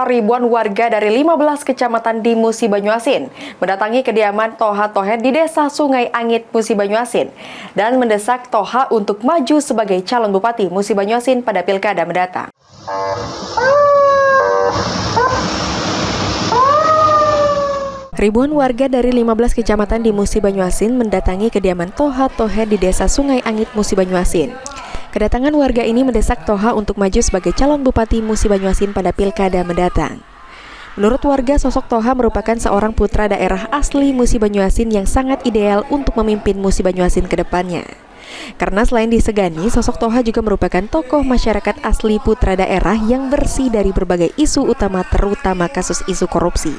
ribuan warga dari 15 kecamatan di Musi Banyuasin mendatangi kediaman Toha Tohen di Desa Sungai Angit, Musi Banyuasin dan mendesak Toha untuk maju sebagai calon Bupati Musi Banyuasin pada pilkada mendatang. Ribuan warga dari 15 kecamatan di Musi Banyuasin mendatangi kediaman Toha Tohen di Desa Sungai Angit, Musi Banyuasin. Kedatangan warga ini mendesak Toha untuk maju sebagai calon Bupati Musi Banyuasin pada pilkada mendatang. Menurut warga, sosok Toha merupakan seorang putra daerah asli Musi Banyuasin yang sangat ideal untuk memimpin Musi Banyuasin ke depannya. Karena selain disegani, sosok Toha juga merupakan tokoh masyarakat asli putra daerah yang bersih dari berbagai isu utama, terutama kasus isu korupsi.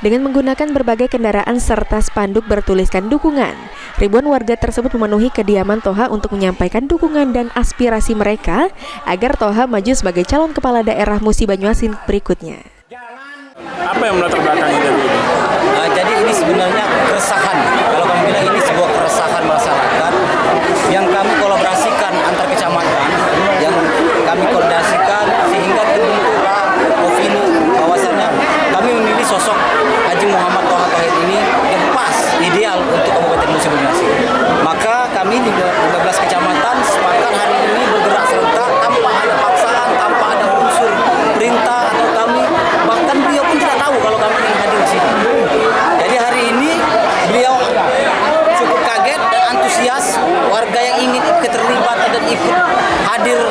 Dengan menggunakan berbagai kendaraan serta spanduk bertuliskan dukungan, ribuan warga tersebut memenuhi kediaman Toha untuk menyampaikan dukungan dan aspirasi mereka agar Toha maju sebagai calon kepala daerah Musi Banyuasin berikutnya. Apa yang melatar belakangi dari ini? Jadi ini sebenarnya keresahan. Kalau kami bilang ini sebuah keresahan masyarakat yang kami kolaborasikan antar kecamatan, yang kami koordinasikan sehingga terbentuklah opini bahwasannya kami memilih sosok Haji Muhammad Toha Tohen ini yang pas, ideal untuk Kabupaten Musi Banyuasin. Maka kami di 15 kecamatan sepakat hari ini bergerak serentak tanpa ada paksaan, tanpa ada unsur perintah atau kami, bahkan beliau pun tidak tahu kalau kami ingin hadir di sini. Jadi hari ini beliau cukup kaget dan antusias, warga yang ingin keterlibatan dan ikut hadir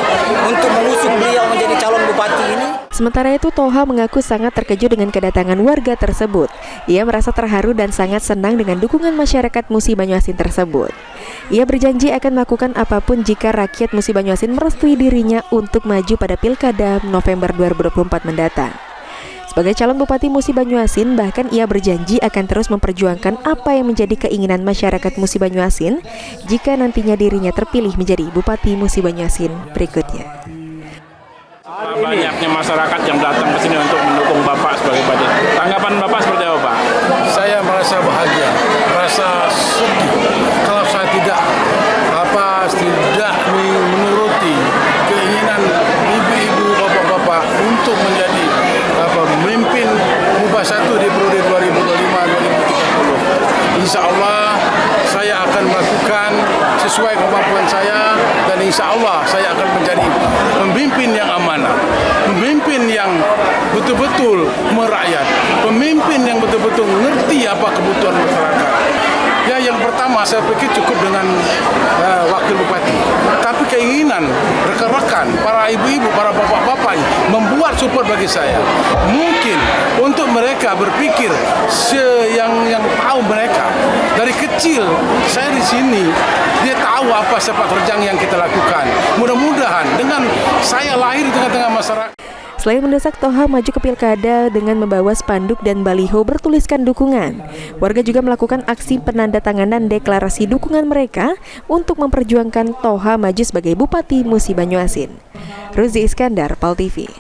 untuk mengusung beliau menjadi calon bupati ini. Sementara itu, Toha mengaku sangat terkejut dengan kedatangan warga tersebut. Ia merasa terharu dan sangat senang dengan dukungan masyarakat Musi Banyuasin tersebut. Ia berjanji akan melakukan apapun jika rakyat Musi Banyuasin merestui dirinya untuk maju pada pilkada November 2024 mendatang. Sebagai calon Bupati Musi Banyuasin, bahkan ia berjanji akan terus memperjuangkan apa yang menjadi keinginan masyarakat Musi Banyuasin jika nantinya dirinya terpilih menjadi Bupati Musi Banyuasin berikutnya. Banyaknya masyarakat yang datang ke sini untuk mendukung Bapak sebagai Bupati. Tanggapan Bapak seperti apa, Pak? Saya merasa bahagia, merasa sedih kalau saya tidak menuruti keinginan ibu-ibu, bapak-bapak untuk menjadi pemimpin Muba 1 di periode 2025-2030. Insya Allah saya akan melakukan sesuai kemampuan saya dan insya Allah saya akan menjadi pemimpin yang amanah, pemimpin yang betul-betul merakyat, pemimpin yang betul-betul mengerti apa kebutuhan masyarakat. Ya, yang pertama saya pikir cukup dengan wakil bupati, tapi keinginan rekan-rekan, para ibu-ibu, para bapak-bapak membuat support bagi saya. Mungkin untuk mereka berpikir yang tahu mereka dari kecil saya di sini, dia tahu apa sepak terjang yang kita lakukan. Mudah-mudahan dengan saya lahir di tengah-tengah masyarakat. Selain mendesak Toha maju ke pilkada dengan membawa spanduk dan baliho bertuliskan dukungan, warga juga melakukan aksi penandatanganan deklarasi dukungan mereka untuk memperjuangkan Toha maju sebagai Bupati Musi Banyuasin. Ruzi Iskandar, PAL TV.